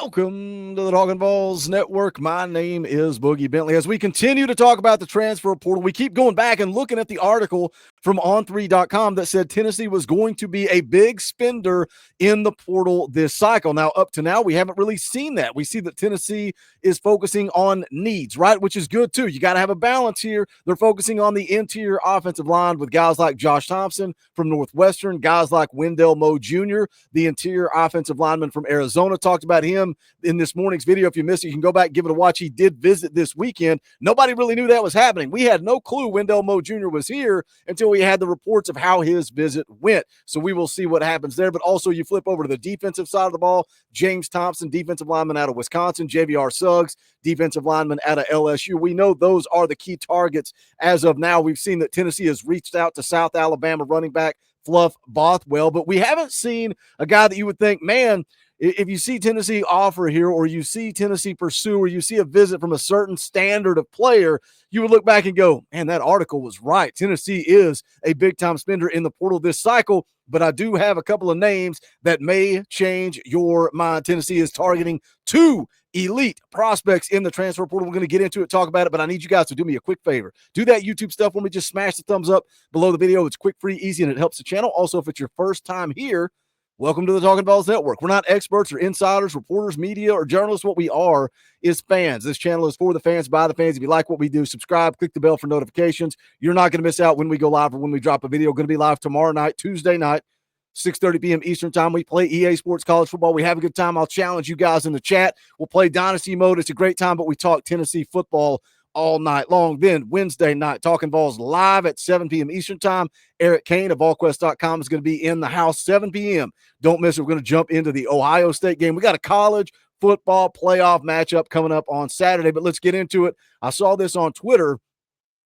Welcome to the Talkin VAWLS Network. My name is Boogie Bentley. As we continue to talk about the transfer portal, we keep going back and looking at the article from on3.com that said Tennessee was going to be a big spender in the portal this cycle. Now, up to now, we haven't really seen that. We see that Tennessee is focusing on needs, right? Which is good too. You got to have a balance here. They're focusing on the interior offensive line with guys like Josh Thompson from Northwestern, guys like Wendell Moe Jr., the interior offensive lineman from Arizona. Talked about him in this morning's video. If you missed it, you can go back and give it a watch. He did visit this weekend. Nobody really knew that was happening. We had no clue Wendell Moe Jr. was here until we had the reports of how his visit went. So we will see what happens there. But also you flip over to the defensive side of the ball. James Thompson, defensive lineman out of Wisconsin. JVR Suggs, defensive lineman out of LSU. We know those are the key targets as of now. We've seen that Tennessee has reached out to South Alabama running back Fluff Bothwell, but we haven't seen a guy that you would think, man, if you see Tennessee offer here, or you see Tennessee pursue, or you see a visit from a certain standard of player, you would look back and go, man, that article was right. Tennessee is a big-time spender in the portal this cycle, but I do have a couple of names that may change your mind. Tennessee is targeting two elite prospects in the transfer portal. We're going to get into it, talk about it, but I need you guys to do me a quick favor. Do that YouTube stuff for me. Just smash the thumbs up below the video. It's quick, free, easy, and it helps the channel. Also, if it's your first time here, welcome to the Talkin VAWLS Network. We're not experts or insiders, reporters, media, or journalists. What we are is fans. This channel is for the fans, by the fans. If you like what we do, subscribe, click the bell for notifications. You're not going to miss out when we go live or when we drop a video. Going to be live tomorrow night, Tuesday night, 6:30 p.m. Eastern time. We play EA Sports College Football. We have a good time. I'll challenge you guys in the chat. We'll play Dynasty Mode. It's a great time, but we talk Tennessee football all night long. Then Wednesday night, Talkin VAWLS live at 7 p.m. Eastern time. Eric Kane of VolQuest.com is going to be in the house 7 p.m. Don't miss it. We're going to jump into the Ohio State game. We got a college football playoff matchup coming up on Saturday, but let's get into it. I saw this on Twitter,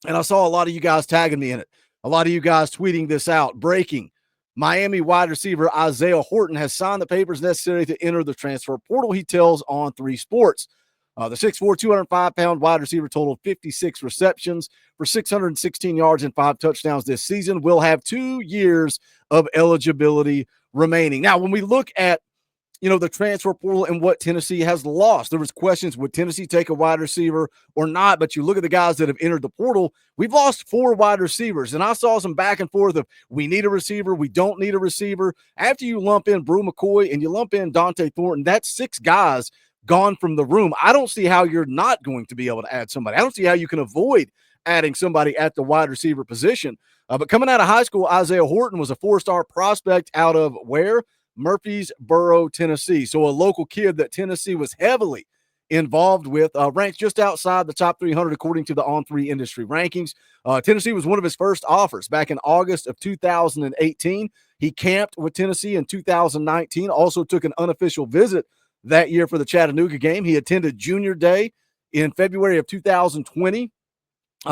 and I saw a lot of you guys tagging me in it. A lot of you guys tweeting this out. Breaking. Miami wide receiver Isaiah Horton has signed the papers necessary to enter the transfer portal, he tells On3 Sports. The 6'4", 205-pound wide receiver totaled 56 receptions for 616 yards and 5 touchdowns this season. Will have 2 years of eligibility remaining. Now, when we look at the transfer portal and what Tennessee has lost. There was questions, would Tennessee take a wide receiver or not? But you look at the guys that have entered the portal, we've lost 4 wide receivers. And I saw some back and forth of we need a receiver, we don't need a receiver. After you lump in Brew McCoy and you lump in Dante Thornton, that's 6 guys gone from the room. I don't see how you're not going to be able to add somebody. I don't see how you can avoid adding somebody at the wide receiver position. But coming out of high school, Isaiah Horton was a 4-star prospect out of where? Murfreesboro, Tennessee. So a local kid that Tennessee was heavily involved with, ranked just outside the top 300 according to the On3 industry rankings. Tennessee was one of his first offers back in August of 2018. He camped with Tennessee in 2019, also took an unofficial visit that year for the Chattanooga game. He attended Junior Day in February of 2020.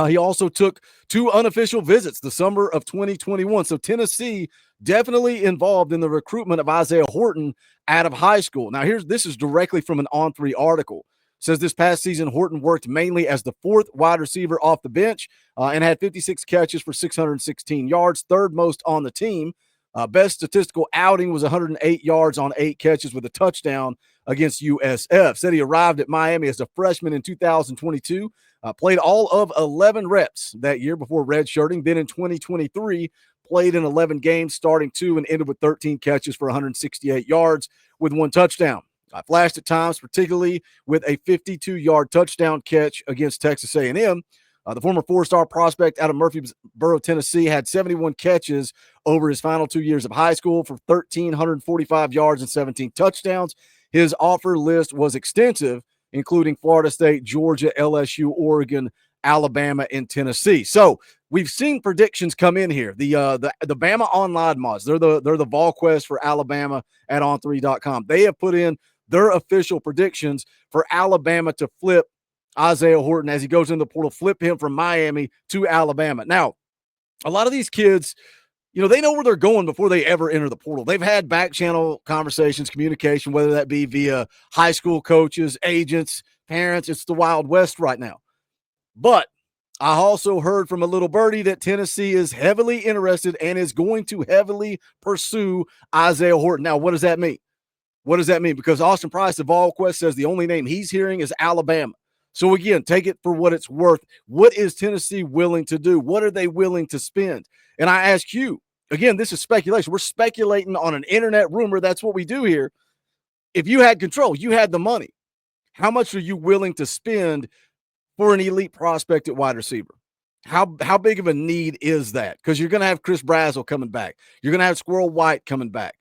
He also took 2 unofficial visits the summer of 2021. So Tennessee definitely involved in the recruitment of Isaiah Horton out of high school. Now, this is directly from an On3 article. It says this past season, Horton worked mainly as the 4th wide receiver off the bench and had 56 catches for 616 yards, 3rd most on the team. Best statistical outing was 108 yards on 8 catches with a touchdown against USF. Said he arrived at Miami as a freshman in 2022, played all of 11 reps that year before redshirting. Then in 2023, played in 11 games, starting 2 and ended with 13 catches for 168 yards with 1 touchdown. I flashed at times, particularly with a 52-yard touchdown catch against Texas A&M. The former 4-star prospect out of Murfreesboro, Tennessee, had 71 catches over his final 2 years of high school for 1,345 yards and 17 touchdowns. His offer list was extensive, including Florida State, Georgia, LSU, Oregon, Alabama, and Tennessee. So we've seen predictions come in here. The Bama Online mods, they're the VolQuest for Alabama at on3.com. They have put in their official predictions for Alabama to flip Isaiah Horton as he goes in the portal, flip him from Miami to Alabama. Now, a lot of these kids, they know where they're going before they ever enter the portal. They've had back channel conversations, communication, whether that be via high school coaches, agents, parents. It's the Wild West right now. But I also heard from a little birdie that Tennessee is heavily interested and is going to heavily pursue Isaiah Horton. Now, what does that mean? What does that mean? Because Austin Price of VolQuest says the only name he's hearing is Alabama. So again, take it for what it's worth. What is Tennessee willing to do? What are they willing to spend? And I ask you, again, this is speculation. We're speculating on an internet rumor. That's what we do here. If you had control, you had the money, how much are you willing to spend for an elite prospect at wide receiver? How big of a need is that? Because you're going to have Chris Brazzell coming back. You're going to have Squirrel White coming back.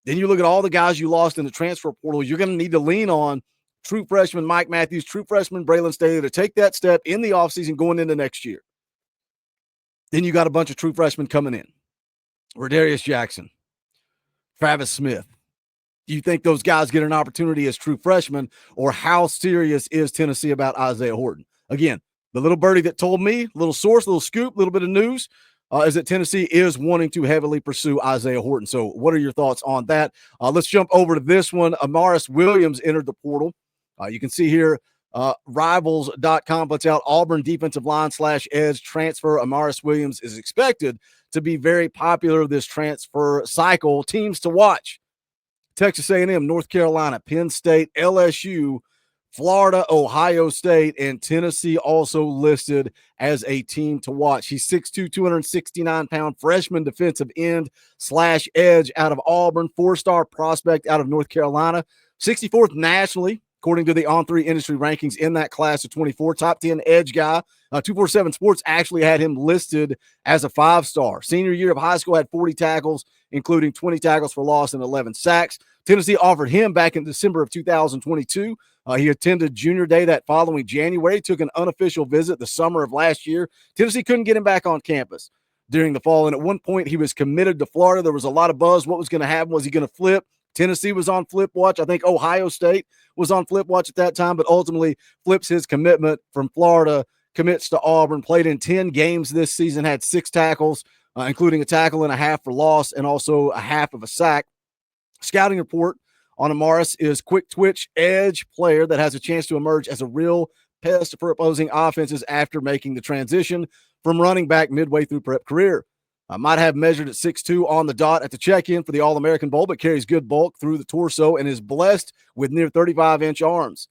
Then you look at all the guys you lost in the transfer portal. You're going to need to lean on true freshman Mike Matthews, true freshman Braylon Staley to take that step in the offseason going into next year. Then you got a bunch of true freshmen coming in. Rodarius Jackson, Travis Smith. Do you think those guys get an opportunity as true freshmen, or how serious is Tennessee about Isaiah Horton? Again, the little birdie that told me, little source, little scoop, little bit of news, is that Tennessee is wanting to heavily pursue Isaiah Horton. So what are your thoughts on that? Let's jump over to this one. Amaris Williams entered the portal. You can see here, Rivals.com puts out Auburn defensive line / edge transfer. Amaris Williams is expected to be very popular this transfer cycle. Teams to watch: Texas A&M, North Carolina, Penn State, LSU, Florida, Ohio State, and Tennessee also listed as a team to watch. He's 6'2", 269-pound freshman defensive end / edge out of Auburn, 4-star prospect out of North Carolina, 64th nationally, according to the On3 industry rankings in that class of 24, top 10 edge guy. 247 Sports actually had him listed as a 5-star. Senior year of high school, had 40 tackles, including 20 tackles for loss and 11 sacks. Tennessee offered him back in December of 2022. He attended junior day that following January, took an unofficial visit the summer of last year. Tennessee couldn't get him back on campus during the fall, and at one point he was committed to Florida. There was a lot of buzz. What was going to happen? Was he going to flip? Tennessee was on flip watch. I think Ohio State was on flip watch at that time, but ultimately flips his commitment from Florida, commits to Auburn, played in 10 games this season, had 6 tackles, including a tackle and a half for loss and also a half of a sack. Scouting report on Amaris is quick twitch edge player that has a chance to emerge as a real pest for opposing offenses after making the transition from running back midway through prep career. Might have measured at 6'2" on the dot at the check-in for the All-American Bowl, but carries good bulk through the torso and is blessed with near 35-inch arms.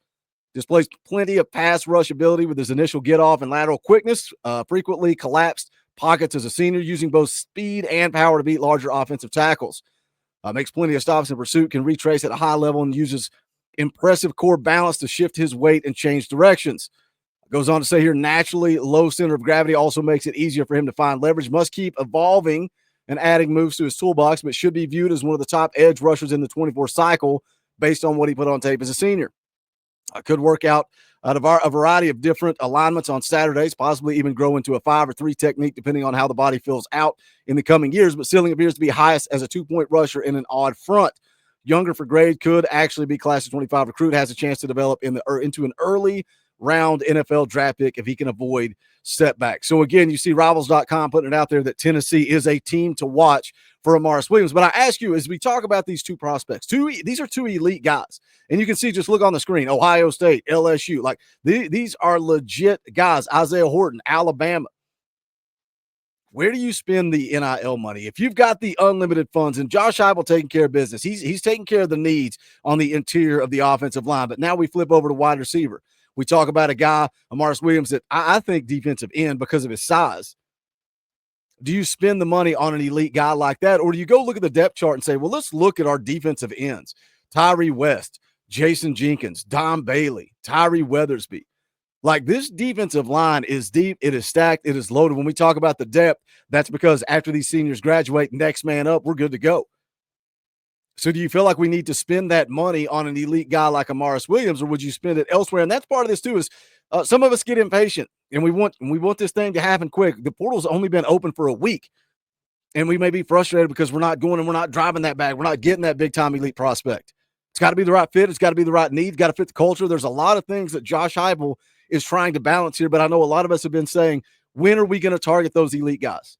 Displays plenty of pass rush ability with his initial get-off and lateral quickness, frequently collapsed pockets as a senior, using both speed and power to beat larger offensive tackles. Makes plenty of stops in pursuit, can retrace at a high level, and uses impressive core balance to shift his weight and change directions. Goes on to say here, naturally low center of gravity also makes it easier for him to find leverage. Must keep evolving and adding moves to his toolbox, but should be viewed as one of the top edge rushers in the 24 cycle based on what he put on tape as a senior. Could work out of a variety of different alignments on Saturdays, possibly even grow into a 5 or 3 technique depending on how the body fills out in the coming years, but ceiling appears to be highest as a 2-point rusher in an odd front. Younger for grade, could actually be class of 25 recruit, has a chance to develop into an early round NFL draft pick if he can avoid setbacks. So again, you see Rivals.com putting it out there that Tennessee is a team to watch for Amaris Williams. But I ask you, as we talk about these 2 prospects, these are 2 elite guys. And you can see, just look on the screen, Ohio State, LSU. Like, these are legit guys. Isaiah Horton, Alabama. Where do you spend the NIL money? If you've got the unlimited funds, and Josh Heupel taking care of business, he's taking care of the needs on the interior of the offensive line. But now we flip over to wide receiver. We talk about a guy, Amaris Williams, that I think defensive end because of his size. Do you spend the money on an elite guy like that? Or do you go look at the depth chart and say, well, let's look at our defensive ends? Tyree West, Jason Jenkins, Dom Bailey, Tyree Weathersby. Like, this defensive line is deep, it is stacked, it is loaded. When we talk about the depth, that's because after these seniors graduate, next man up, we're good to go. So do you feel like we need to spend that money on an elite guy like Amaris Williams, or would you spend it elsewhere? And that's part of this too, is some of us get impatient and we want this thing to happen quick. The portal's only been open for a week, and we may be frustrated because we're not going and we're not driving that bag. We're not getting that big time elite prospect. It's got to be the right fit. It's got to be the right need. Got to fit the culture. There's a lot of things that Josh Heupel is trying to balance here, but I know a lot of us have been saying, when are we going to target those elite guys?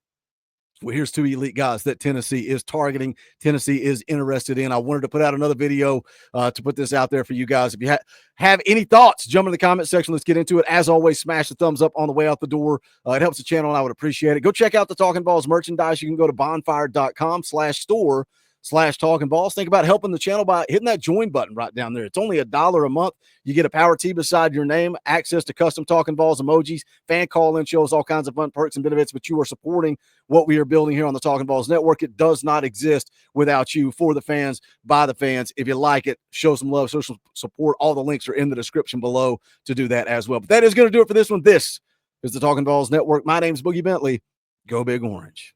Well, here's 2 elite guys that Tennessee is targeting. Tennessee is interested in. I wanted to put out another video to put this out there for you guys. If you have any thoughts, jump in the comment section. Let's get into it. As always, smash the thumbs up on the way out the door. It helps the channel, and I would appreciate it. Go check out the Talkin VAWLS merchandise. You can go to bonfire.com/store youtube.com/Talkin VAWLS. Think about helping the channel by hitting that join button right down there. It's only $1 a month. You get a power tee beside your name, access to custom Talkin VAWLS emojis, fan call-in shows, all kinds of fun perks and benefits, but you are supporting what we are building here on the Talkin VAWLS Network. It does not exist without you, for the fans, by the fans. If you like it, show some love, social support. All the links are in the description below to do that as well. But that is going to do it for this one. This is the Talkin VAWLS Network. My name's Boogie Bentley. Go Big Orange.